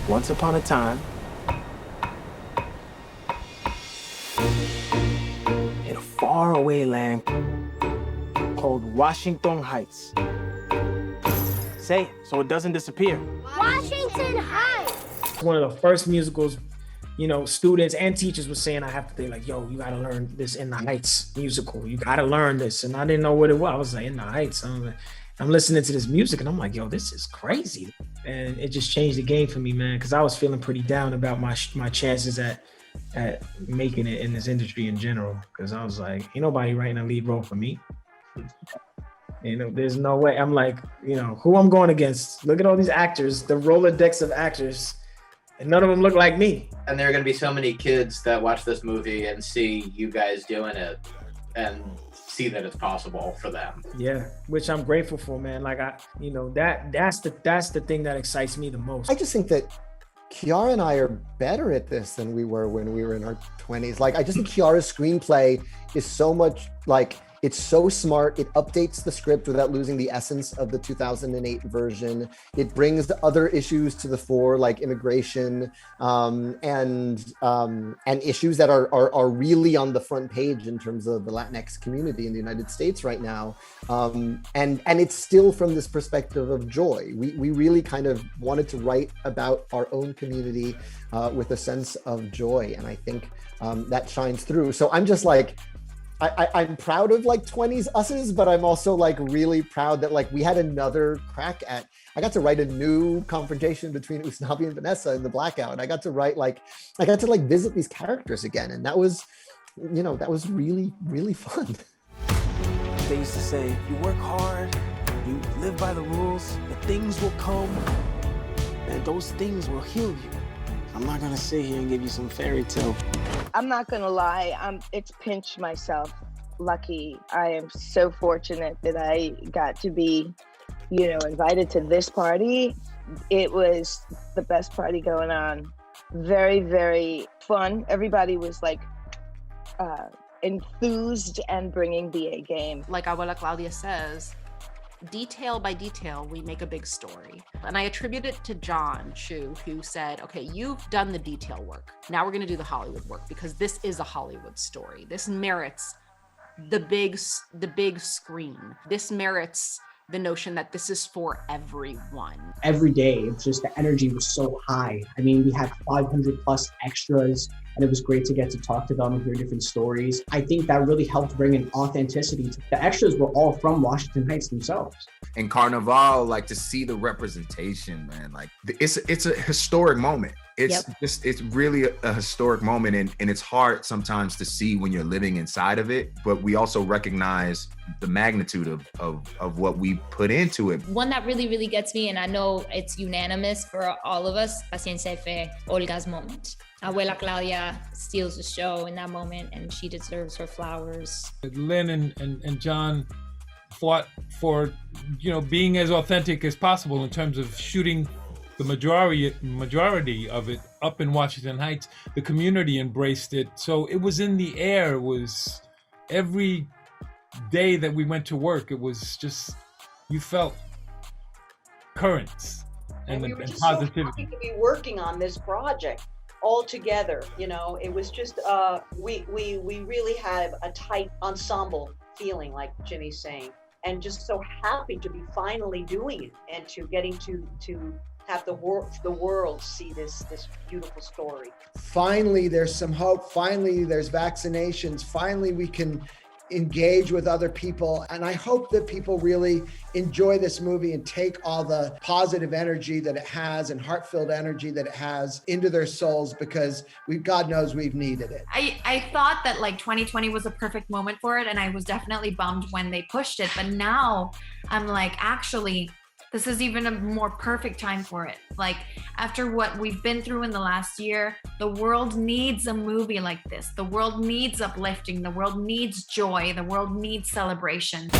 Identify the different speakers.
Speaker 1: Once upon a time, in a faraway land called Washington Heights. Say it so it doesn't disappear.
Speaker 2: Washington Heights!
Speaker 3: One of the first musicals, you know, students and teachers were saying I have to be like, yo, you gotta learn this In the Heights musical. You gotta learn this. And I didn't know what it was. I was like, In the Heights. I'm listening to this music and I'm like, yo, this is crazy. And it just changed the game for me, man, because I was feeling pretty down about my chances at making it in this industry in general. Because I was like, ain't nobody writing a lead role for me. You know, there's no way. I'm like, you know, who I'm going against. Look at all these actors, the Rolodex of actors, and none of them look like me.
Speaker 4: And there are going to be so many kids that watch this movie and see you guys doing it and see that it's possible for them.
Speaker 3: Yeah, which I'm grateful for, man. Like that's the thing that excites me the most.
Speaker 5: I just think that Quiara and I are better at this than we were when we were in our 20s. Like, I just think Quiara's screenplay is so much like, it's so smart. It updates the script without losing the essence of the 2008 version. It brings other issues to the fore, like immigration and issues that are really on the front page in terms of the Latinx community in the United States right now. And it's still from this perspective of joy. We really kind of wanted to write about our own community with a sense of joy. And I think that shines through. So I'm just like, I'm proud of like 20s us's, but I'm also like really proud that like we had another crack at, I got to write a new confrontation between Usnavi and Vanessa in the Blackout. I got to visit these characters again. And that was, you know, that was really, really fun.
Speaker 1: They used to say, if you work hard, you live by the rules, the things will come, and those things will heal you. I'm not gonna sit here and give you some fairy tale.
Speaker 2: I'm not gonna lie, it's pinched myself lucky. I am so fortunate that I got to be, you know, invited to this party. It was the best party going on. Very, very fun. Everybody was like enthused and bringing the A game.
Speaker 6: Like Abuela Claudia says, detail by detail, we make a big story. And I attribute it to John Chu, who said, okay, you've done the detail work. Now we're gonna do the Hollywood work, because this is a Hollywood story. This merits the big screen. This merits the notion that this is for everyone.
Speaker 7: Every day, it's just the energy was so high. I mean, we had 500 plus extras, and it was great to get to talk to them and hear different stories. I think that really helped bring an authenticity. The extras were all from Washington Heights themselves.
Speaker 8: In Carnival, like, to see the representation, man, like it's a historic moment. It's really a historic moment, and it's hard sometimes to see when you're living inside of it, but we also recognize the magnitude of what we put into it.
Speaker 9: One that really, really gets me, and I know it's unanimous for all of us, Paciencia y Fe, Olga's moment. Abuela Claudia steals the show in that moment, and she deserves her flowers.
Speaker 10: Lin and John fought for, you know, being as authentic as possible in terms of shooting the majority of it up in Washington Heights. The community embraced it. So it was in the air. It was every day that we went to work, it was just, you felt currents and
Speaker 11: we were just
Speaker 10: positivity.
Speaker 11: So happy to be working on this project all together. You know, it was just, we really had a tight ensemble feeling, like Jimmy's saying, and just so happy to be finally doing it and to getting to have the world see this beautiful story.
Speaker 12: Finally, there's some hope. Finally, there's vaccinations. Finally, we can engage with other people. And I hope that people really enjoy this movie and take all the positive energy that it has and heart-filled energy that it has into their souls, because God knows we've needed it.
Speaker 13: I thought that like 2020 was a perfect moment for it, and I was definitely bummed when they pushed it. But now I'm like, actually, this is even a more perfect time for it. Like, after what we've been through in the last year, the world needs a movie like this. The world needs uplifting. The world needs joy. The world needs celebration.